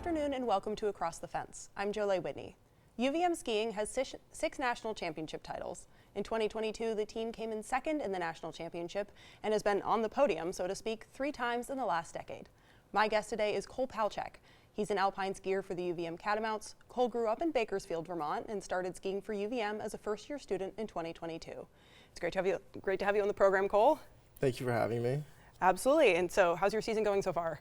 afternoon and welcome to Across the Fence. I'm Jolie Whitney. UVM skiing has six national championship titles. In 2022, the team came in second in the national championship and has been on the podium, so to speak, 3 times in the last decade. My guest today is Cole Palchak. He's an alpine skier for the UVM Catamounts. Cole grew up in Bakersfield, Vermont, and started skiing for UVM as a first-year student in 2022. It's great to have you on the program, Cole. Thank you for having me. Absolutely. And so, how's your season going so far?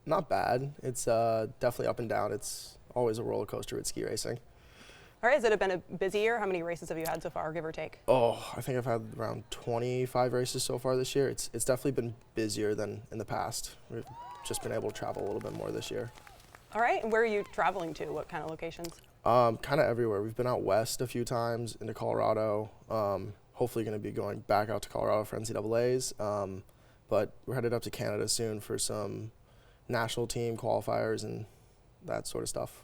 Not bad. It's definitely up and down. It's always a roller coaster with ski racing. All right, has it been a busy year? How many races have you had so far, give or take? Oh, I think I've had around 25 races so far this year. It's definitely been busier than in the past. We've just been able to travel a little bit more this year. All right, and where are you traveling to? What kind of locations? Kind of everywhere. We've been out west a few times, into Colorado. Hopefully going to be going back out to Colorado for NCAAs. But we're headed up to Canada soon for some national team qualifiers and that sort of stuff.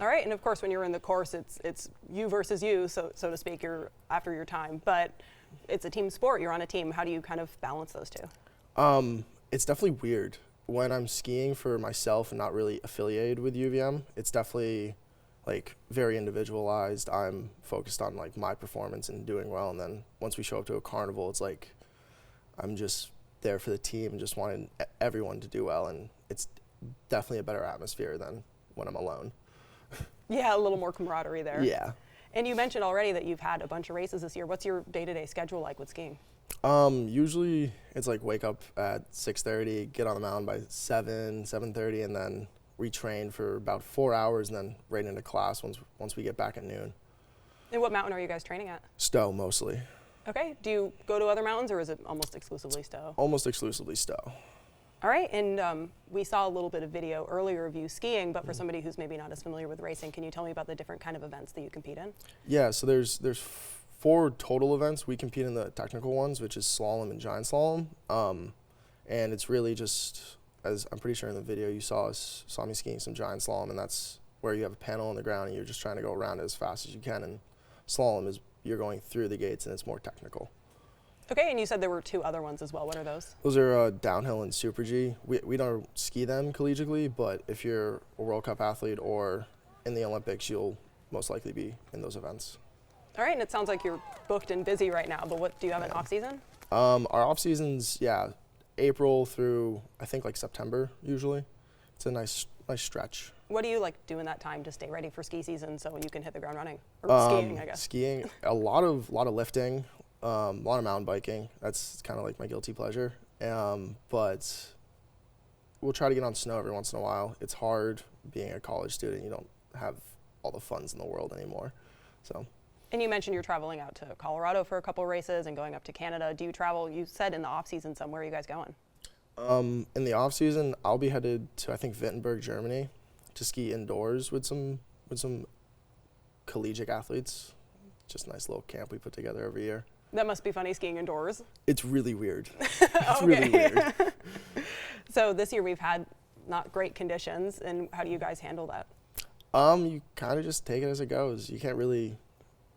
All right, and of course when you're in the course, it's you versus you, so to speak, you're after your time, but it's a team sport, you're on a team. How do you kind of balance those two? It's definitely weird. When I'm skiing for myself and not really affiliated with UVM, it's definitely like very individualized. I'm focused on like my performance and doing well, and then once we show up to a carnival, it's like I'm just there for the team and just wanting everyone to do well, and it's definitely a better atmosphere than when I'm alone. Yeah, a little more camaraderie there. Yeah. And you mentioned already that you've had a bunch of races this year. What's your day-to-day schedule like with skiing? Usually it's like wake up at 6:30, get on the mountain by 7:30, and then retrain for about 4 hours, and then right into class once we get back at noon. And what mountain are you guys training at? Stowe mostly. Okay, do you go to other mountains or is it almost exclusively Stowe? Almost exclusively Stowe. All right, and we saw a little bit of video earlier of you skiing, but for somebody who's maybe not as familiar with racing, can you tell me about the different kind of events that you compete in? Yeah, so there's 4 total events. We compete in the technical ones, which is slalom and giant slalom, and it's really just, as I'm pretty sure in the video you saw me skiing some giant slalom, and that's where you have a panel on the ground and you're just trying to go around it as fast as you can, and slalom is you're going through the gates and it's more technical. Okay, and you said there were 2 other ones as well. What are those? Those are downhill and Super G. We don't ski them collegiately, but if you're a World Cup athlete or in the Olympics, you'll most likely be in those events. All right, and it sounds like you're booked and busy right now, but what do you have an off season? Our off season's April through I think like September usually. It's a nice stretch. What do you like do in that time to stay ready for ski season so you can hit the ground running? Or skiing, I guess. Skiing, a lot of lifting, a lot of mountain biking. That's kind of like my guilty pleasure. But we'll try to get on snow every once in a while. It's hard being a college student. You don't have all the funds in the world anymore. So. And you mentioned you're traveling out to Colorado for a couple races and going up to Canada. Do you travel, you said in the off season somewhere, are you guys going? In the off season, I'll be headed to I think Wittenberg, Germany, to ski indoors with some collegiate athletes. Just a nice little camp we put together every year. That must be funny skiing indoors. It's really weird. It's really weird. So this year we've had not great conditions, and how do you guys handle that? You kind of just take it as it goes. You can't really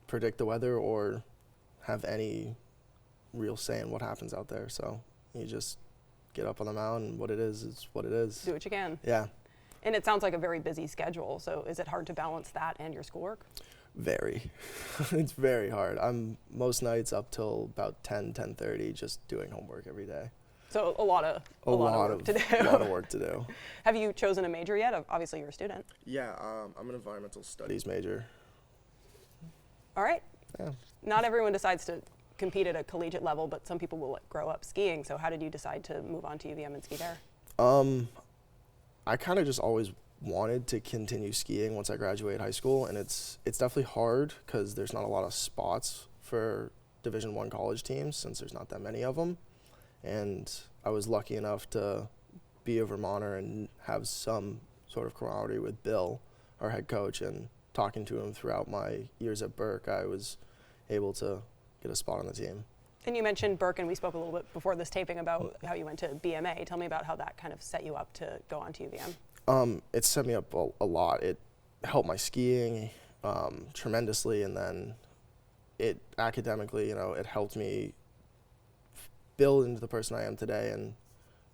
predict the weather or have any real say in what happens out there. So you just get up on the mountain. What it is what it is. Do what you can. Yeah. And it sounds like a very busy schedule. So is it hard to balance that and your schoolwork? Very. It's very hard. I'm most nights up till about 10:30 just doing homework every day. So a lot of work to do. A lot of work to do. Have you chosen a major yet? Obviously you're a student. Yeah, I'm an environmental studies major. All right. Yeah. Not everyone decides to compete at a collegiate level, but some people will grow up skiing. So how did you decide to move on to UVM and ski there? I kind of just always wanted to continue skiing once I graduated high school, and it's definitely hard because there's not a lot of spots for Division I college teams since there's not that many of them. And I was lucky enough to be a Vermonter and have some sort of camaraderie with Bill, our head coach, and talking to him throughout my years at Burke, I was able to get a spot on the team. And you mentioned Burke, and we spoke a little bit before this taping about how you went to BMA. Tell me about how that kind of set you up to go on to UVM. It set me up a lot. It helped my skiing tremendously, and then it academically, it helped me build into the person I am today and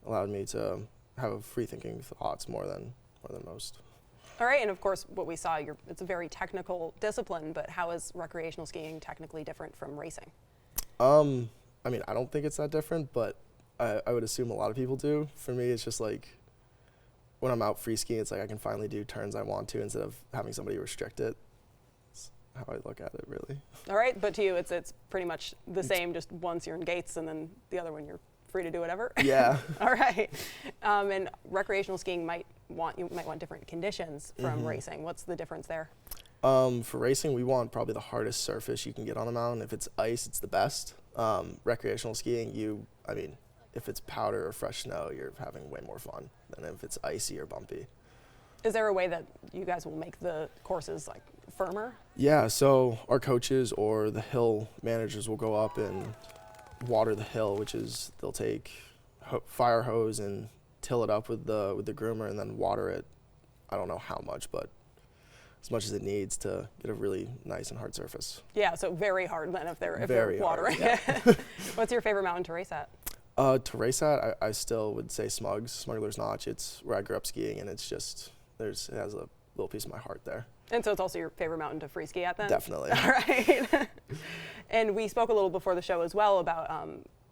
allowed me to have free thinking thoughts more than most. All right, and of course, what we saw, it's a very technical discipline, but how is recreational skiing technically different from racing? I mean, I don't think it's that different, but I would assume a lot of people do. For me, it's just like when I'm out free skiing, it's like I can finally do turns I want to instead of having somebody restrict it. That's how I look at it, really. All right, but to you, it's pretty much the same, just once you're in gates and then the other one you're free to do whatever? Yeah. All right. And recreational skiing you might want different conditions from racing. What's the difference there? For racing, we want probably the hardest surface you can get on a mountain. If it's ice, it's the best. Recreational skiing, if it's powder or fresh snow, you're having way more fun than if it's icy or bumpy. Is there a way that you guys will make the courses like firmer? Yeah, so our coaches or the hill managers will go up and water the hill, which is they'll take fire hose and till it up with the groomer and then water it. I don't know how much, but as much as it needs to get a really nice and hard surface. Yeah, so very hard then if they're watering hard, yeah. it. What's your favorite mountain to race at? To race at, I still would say Smuggler's Notch. It's where I grew up skiing, and it's just it has a little piece of my heart there. And so it's also your favorite mountain to free ski at then? Definitely. All right. And we spoke a little before the show as well about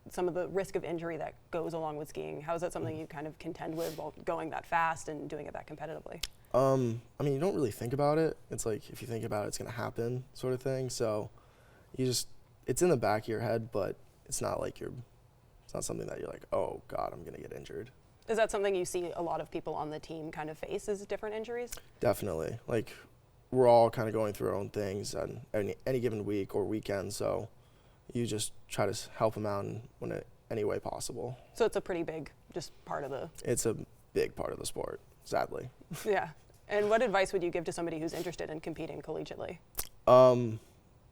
some of the risk of injury that goes along with skiing. How is that something you kind of contend with while going that fast and doing it that competitively? You don't really think about it. It's like if you think about it, it's going to happen sort of thing. So it's in the back of your head, but it's not like it's not something that you're like, oh God, I'm going to get injured. Is that something you see a lot of people on the team kind of face, is different injuries? Definitely. Like we're all kind of going through our own things on any given week or weekend. So you just try to help them out in any way possible. So it's a pretty big part of the... It's a big part of the sport, sadly. Yeah. And what advice would you give to somebody who's interested in competing collegiately?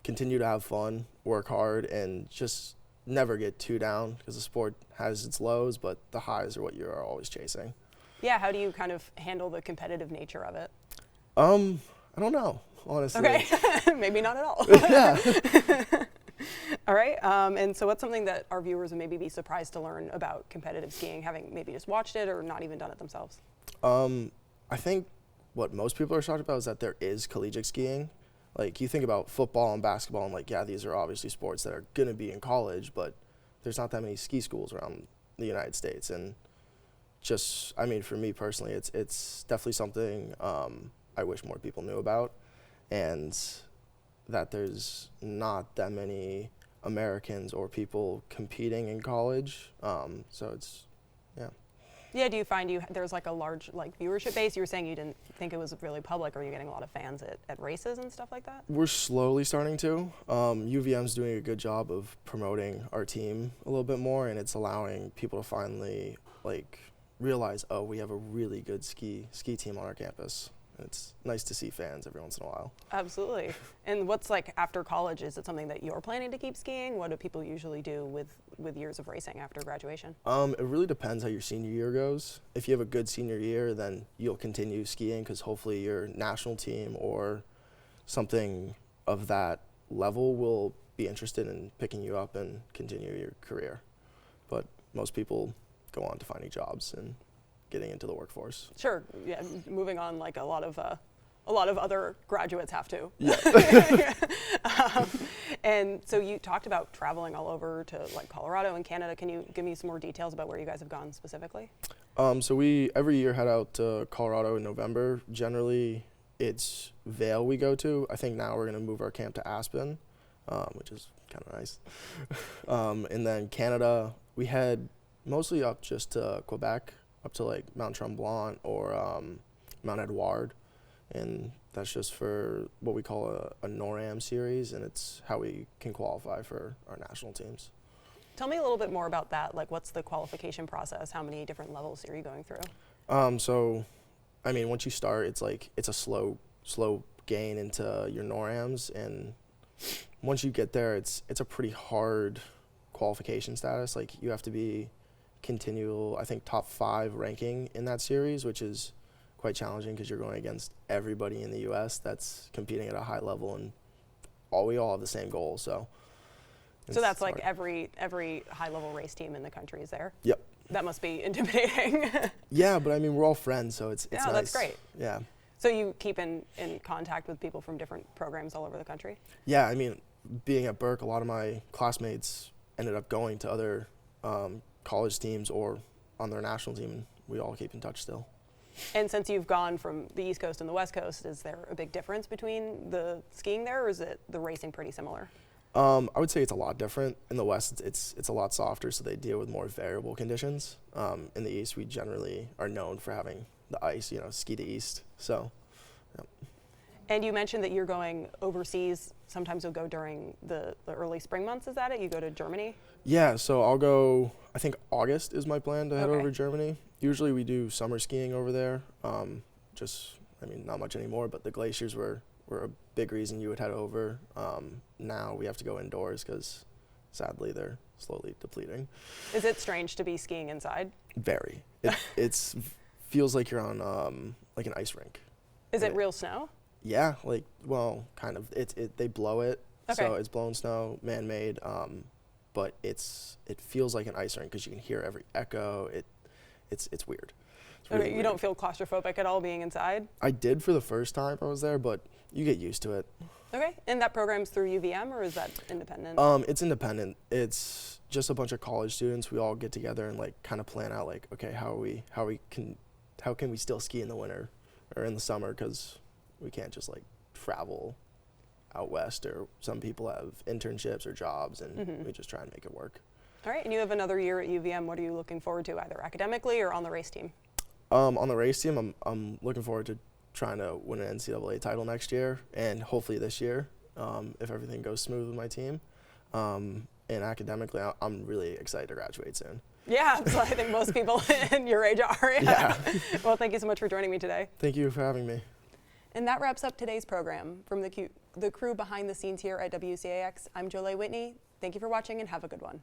Continue to have fun, work hard, and just never get too down because the sport has its lows, but the highs are what you are always chasing. Yeah, how do you kind of handle the competitive nature of it? I don't know, honestly. Okay, maybe not at all. Yeah. All right, and so what's something that our viewers would maybe be surprised to learn about competitive skiing, having maybe just watched it or not even done it themselves? I think what most people are shocked about is that there is collegiate skiing. Like you think about football and basketball and like, yeah, these are obviously sports that are going to be in college, but there's not that many ski schools around the United States. And for me personally, it's definitely something I wish more people knew about, and that there's not that many Americans or people competing in college. So it's, yeah. Yeah, do you find there's like a large viewership base? You were saying you didn't think it was really public. Are you getting a lot of fans at races and stuff like that? We're slowly starting to. UVM's doing a good job of promoting our team a little bit more, and it's allowing people to finally realize, oh, we have a really good ski team on our campus. It's nice to see fans every once in a while. Absolutely. And what's after college? Is it something that you're planning to keep skiing? What do people usually do with years of racing after graduation? It really depends how your senior year goes. If you have a good senior year, then you'll continue skiing because hopefully your national team or something of that level will be interested in picking you up and continue your career. But most people go on to finding jobs and getting into the workforce. Sure. Yeah. Moving on, like a lot of other graduates have to. Yeah. And so you talked about traveling all over to Colorado and Canada. Can you give me some more details about where you guys have gone specifically? So we every year head out to Colorado in November. Generally, it's Vail we go to. I think now we're going to move our camp to Aspen, which is kind of nice. And then Canada, we head mostly up just to Quebec, up to Mount Tremblant or Mount Edward, and that's just for what we call a NORAM series, and it's how we can qualify for our national teams. Tell me a little bit more about that. What's the qualification process? How many different levels are you going through? Once you start, it's a slow gain into your NORAMs, and once you get there, it's a pretty hard qualification status. You have to be continual, I think, top 5 ranking in that series, which is quite challenging because you're going against everybody in the U.S. that's competing at a high level, and we all have the same goal. So that's hard. Every high-level race team in the country is there? Yep. That must be intimidating. Yeah, but we're all friends, so it's nice. That's great. Yeah. So you keep in contact with people from different programs all over the country? Yeah, I mean, being at Burke, a lot of my classmates ended up going to other college teams or on their national team, and we all keep in touch still. And since you've gone from the East Coast and the West Coast, is there a big difference between the skiing there, or is it the racing pretty similar? I would say it's a lot different. In the West, it's a lot softer, so they deal with more variable conditions. In the East, we generally are known for having the ice, ski to East. So, yeah. And you mentioned that you're going overseas. Sometimes you'll go during the early spring months. Is that it? You go to Germany? Yeah, so I'll go, I think August is my plan to head Okay. over to Germany. Usually we do summer skiing over there. Not much anymore, but the glaciers were a big reason you would head over. Now we have to go indoors because sadly they're slowly depleting. Is it strange to be skiing inside? Very. It's feels like you're on like an ice rink. Is it real snow? Yeah, kind of. They blow it, so Okay. it's blown snow, man-made. But it feels like an ice rink because you can hear every echo. It's weird. It's really Okay, you weird. don't feel claustrophobic at all being inside? I did for the first time I was there, but you get used to it. Okay, and that program's through UVM, or is that independent? It's independent. It's just a bunch of college students. We all get together and kind of plan out okay, how can we still ski in the winter or in the summer, because we can't just travel out west, or some people have internships or jobs, and we just try and make it work. All right, and you have another year at UVM. What are you looking forward to, either academically or on the race team? On the race team, I'm looking forward to trying to win an NCAA title next year, and hopefully this year, if everything goes smooth with my team. And academically, I'm really excited to graduate soon. Yeah, so I think most people in your age are. Yeah. Well, thank you so much for joining me today. Thank you for having me. And that wraps up today's program. From the crew behind the scenes here at WCAX, I'm Jolie Whitney. Thank you for watching and have a good one.